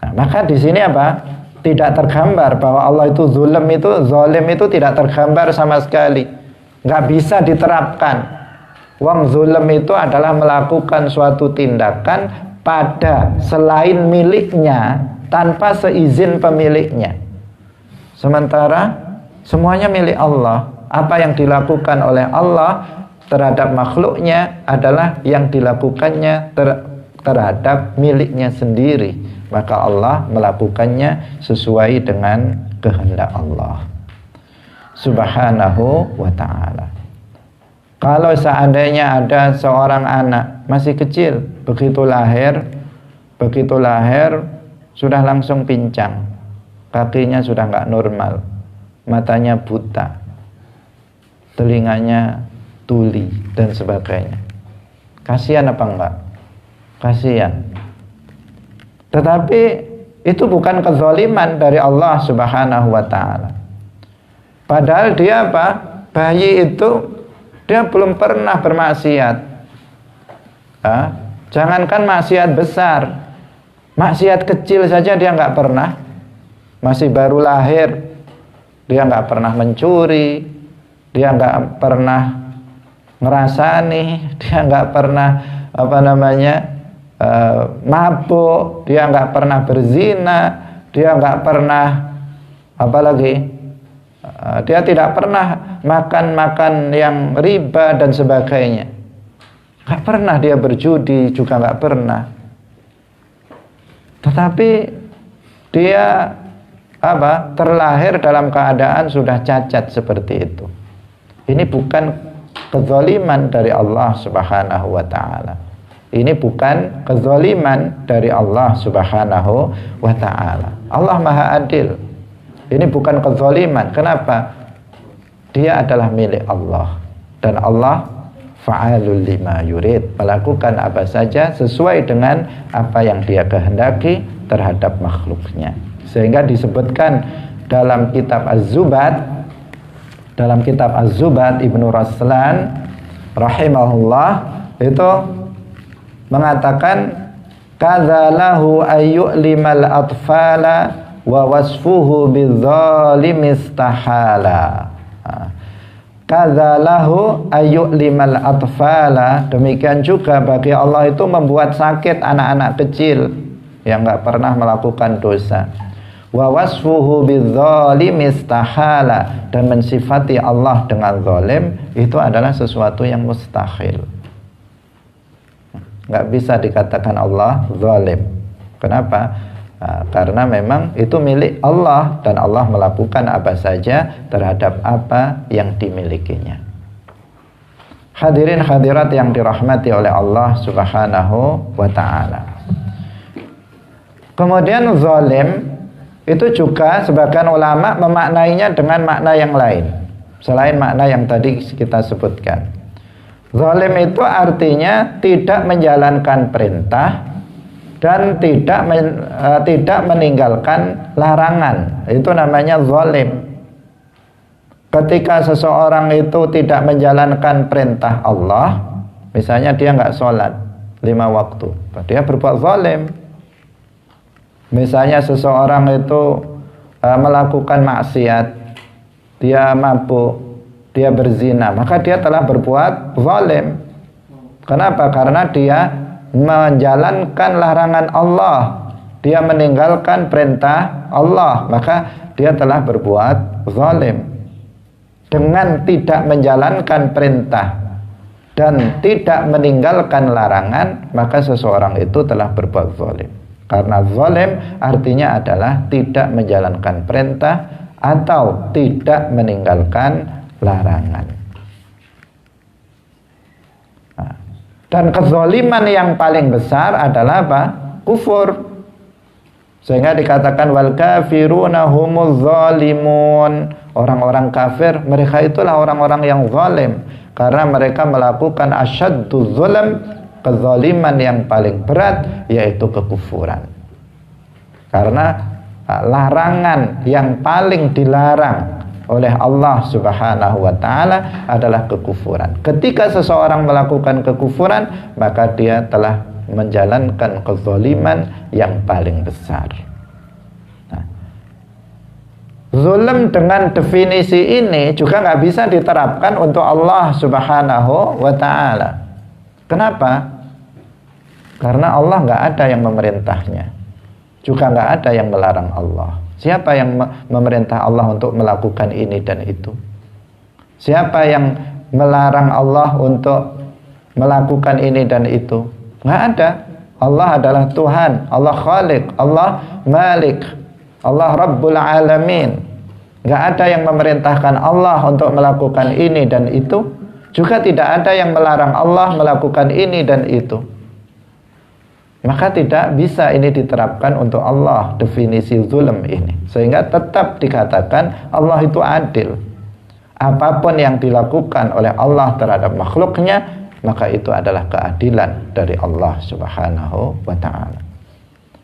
Nah, maka di sini apa? Tidak tergambar bahwa Allah itu zalim itu tidak tergambar sama sekali. Nggak bisa diterapkan. Wong zalim itu adalah melakukan suatu tindakan pada selain miliknya tanpa seizin pemiliknya. Sementara semuanya milik Allah. Apa yang dilakukan oleh Allah terhadap makhluknya adalah yang dilakukannya terhadap miliknya sendiri. Maka Allah melakukannya sesuai dengan kehendak Allah Subhanahu wa ta'ala. Kalau seandainya ada seorang anak masih kecil, begitu lahir sudah langsung pincang, kakinya sudah nggak normal, matanya buta, telinganya tuli dan sebagainya. Kasihan apa enggak? Kasihan. Tetapi itu bukan kezaliman dari Allah Subhanahu wa ta'ala. Padahal dia apa? Bayi itu dia belum pernah bermaksiat. Jangankan maksiat besar, maksiat kecil saja dia nggak pernah. Masih baru lahir, dia nggak pernah mencuri, dia nggak pernah ngerasani, dia nggak pernah mabuk, dia nggak pernah berzina, dia nggak pernah dia tidak pernah makan yang riba dan sebagainya. Nggak pernah dia berjudi, juga nggak pernah. Tetapi dia terlahir dalam keadaan sudah cacat seperti itu. Ini bukan kezaliman dari Allah Subhanahu wa ta'ala. Ini bukan kezaliman dari Allah Subhanahu wa ta'ala. Allah Maha Adil. Ini bukan kezaliman. Kenapa? Dia adalah milik Allah. Dan Allah fa'alul lima yurid, melakukan apa saja sesuai dengan apa yang dia kehendaki terhadap makhluknya. Sehingga disebutkan dalam kitab Az-Zubat, Ibnu Raslan rahimahullah itu mengatakan, kadzalahu ayyu'limal atfala wa wasfuhu bidzalimi istahala. Kadzalahu ayyu'limal atfala, demikian juga bagi Allah itu membuat sakit anak-anak kecil yang enggak pernah melakukan dosa. Wa wasfuhu bidzalimi istahala, dan mensifati Allah dengan zalim itu adalah sesuatu yang mustahil. Enggak bisa dikatakan Allah zalim. Kenapa? Karena memang itu milik Allah dan Allah melakukan apa saja terhadap apa yang dimilikinya. Hadirin hadirat yang dirahmati oleh Allah Subhanahu wa ta'ala. Kemudian zalim itu juga sebagian ulama memaknainya dengan makna yang lain selain makna yang tadi kita sebutkan. Zalim itu artinya tidak menjalankan perintah dan tidak meninggalkan larangan. Itu namanya zalim. Ketika seseorang itu tidak menjalankan perintah Allah, misalnya dia nggak sholat 5 waktu, dia berbuat zalim. Misalnya seseorang itu melakukan maksiat, dia mabuk, dia berzina, maka dia telah berbuat zalim. Kenapa? Karena dia menjalankan larangan Allah, dia meninggalkan perintah Allah, maka dia telah berbuat zalim. Dengan tidak menjalankan perintah dan tidak meninggalkan larangan, maka seseorang itu telah berbuat zalim. Karena zalim artinya adalah tidak menjalankan perintah atau tidak meninggalkan larangan. Dan kezaliman yang paling besar adalah apa? Kufur. Sehingga dikatakan wal kafiruna humuz zalimun. Orang-orang kafir mereka itulah orang-orang yang zalim karena mereka melakukan asyaddu zulm, kezaliman yang paling berat yaitu kekufuran. Karena larangan yang paling dilarang oleh Allah Subhanahu wa taala adalah kekufuran. Ketika seseorang melakukan kekufuran, maka dia telah menjalankan kezaliman yang paling besar. Nah, zulm dengan definisi ini juga nggak bisa diterapkan untuk Allah Subhanahu wa ta'ala. Kenapa? Karena Allah nggak ada yang memerintahnya, juga nggak ada yang melarang Allah. Siapa yang memerintah Allah untuk melakukan ini dan itu? Siapa yang melarang Allah untuk melakukan ini dan itu? Nggak ada. Allah adalah Tuhan, Allah Khaliq, Allah Malik, Allah Rabbul Alamin. Nggak ada yang memerintahkan Allah untuk melakukan ini dan itu. Juga tidak ada yang melarang Allah melakukan ini dan itu. Maka tidak bisa ini diterapkan untuk Allah, definisi zulm ini. Sehingga tetap dikatakan Allah itu adil. Apapun yang dilakukan oleh Allah terhadap makhluknya, maka itu adalah keadilan dari Allah Subhanahu wa ta'ala.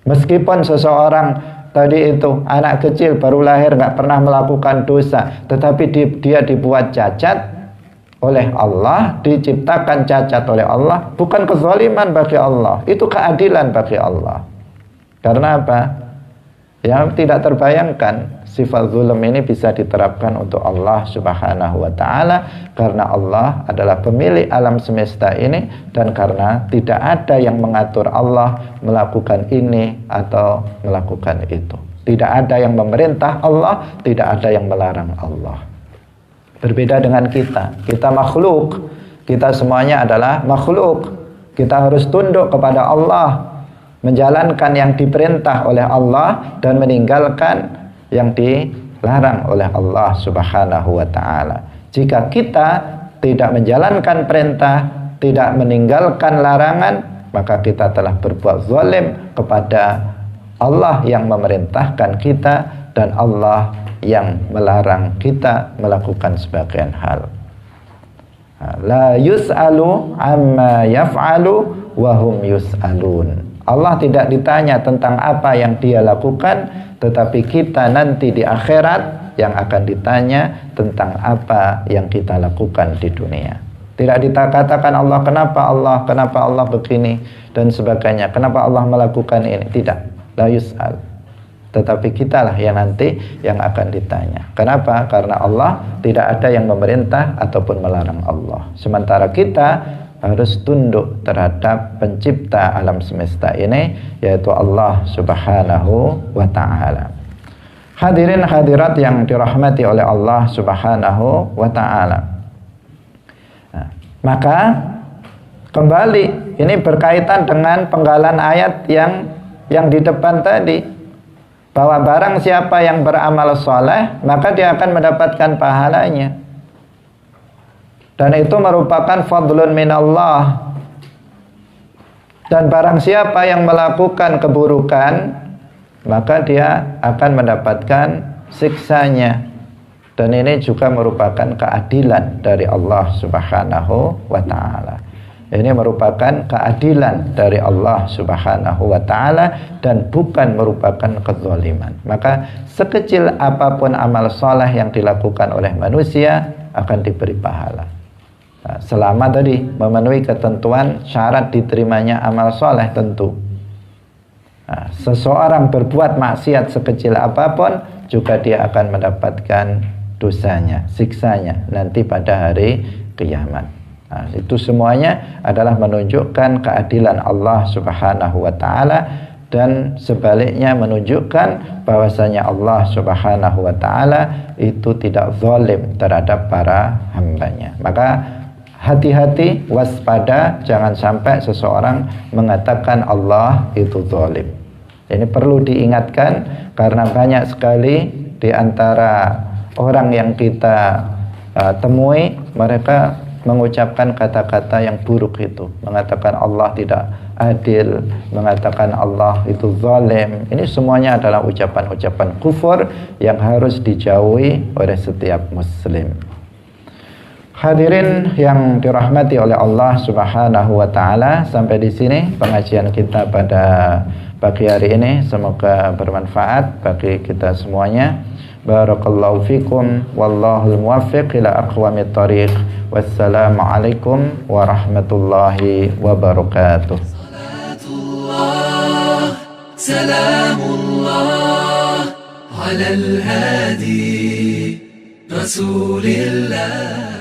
Meskipun seseorang tadi itu anak kecil baru lahir nggak pernah melakukan dosa, tetapi dia dibuat cacat oleh Allah, diciptakan cacat oleh Allah, bukan kezaliman bagi Allah, itu keadilan bagi Allah. Karena apa? Ya, tidak terbayangkan sifat zulm ini bisa diterapkan untuk Allah Subhanahu wa ta'ala, karena Allah adalah pemilik alam semesta ini, dan karena tidak ada yang mengatur Allah melakukan ini atau melakukan itu. Tidak ada yang memerintah Allah, tidak ada yang melarang Allah. Berbeda dengan kita makhluk, kita semuanya adalah makhluk. Kita harus tunduk kepada Allah, menjalankan yang diperintah oleh Allah dan meninggalkan yang dilarang oleh Allah Subhanahu wa ta'ala. Jika kita tidak menjalankan perintah, tidak meninggalkan larangan, maka kita telah berbuat zalim kepada Allah yang memerintahkan kita dan Allah yang melarang kita melakukan sebagian hal. La yus'alu amma yaf'alu wa hum yus'alun. Allah tidak ditanya tentang apa yang dia lakukan, tetapi kita nanti di akhirat yang akan ditanya tentang apa yang kita lakukan di dunia. Tidak dikatakan Allah kenapa Allah begini dan sebagainya, kenapa Allah melakukan ini. Tidak, la yus'al. Tetapi kitalah yang nanti yang akan ditanya. Kenapa? Karena Allah tidak ada yang memerintah ataupun melarang Allah. Sementara kita harus tunduk terhadap pencipta alam semesta ini, yaitu Allah Subhanahu wa ta'ala. Hadirin hadirat yang dirahmati oleh Allah Subhanahu wa ta'ala. Nah, maka kembali ini berkaitan dengan penggalan ayat yang di depan tadi, bahwa barang siapa yang beramal soleh, maka dia akan mendapatkan pahalanya. Dan itu merupakan fadlun minallah. Dan barang siapa yang melakukan keburukan, maka dia akan mendapatkan siksanya. Dan ini juga merupakan keadilan dari Allah Subhanahu wa ta'ala. Ini merupakan keadilan dari Allah Subhanahu wa ta'ala dan bukan merupakan kezaliman. Maka sekecil apapun amal soleh yang dilakukan oleh manusia akan diberi pahala. Nah, selama tadi memenuhi ketentuan syarat diterimanya amal soleh tentu. Nah, seseorang berbuat maksiat sekecil apapun juga dia akan mendapatkan dosanya, siksanya nanti pada hari kiamat. Nah, itu semuanya adalah menunjukkan keadilan Allah Subhanahu wa ta'ala, dan sebaliknya menunjukkan bahwasanya Allah Subhanahu wa ta'ala itu tidak zalim terhadap para hambanya. Maka hati-hati, waspada, jangan sampai seseorang mengatakan Allah itu zalim. Ini perlu diingatkan karena banyak sekali di antara orang yang kita temui, mereka mengucapkan kata-kata yang buruk itu, mengatakan Allah tidak adil, mengatakan Allah itu zalim. Ini semuanya adalah ucapan-ucapan kufur yang harus dijauhi oleh setiap muslim. Hadirin yang dirahmati oleh Allah Subhanahu wa taala, sampai di sini pengajian kita pada pagi hari ini, semoga bermanfaat bagi kita semuanya. Barakallahu fikum, wallahul muwaffiq ila aqwamit thariq. Wassalamualaikum warahmatullahi wabarakatuh. Salamullah ala al-hadi Rasulillah.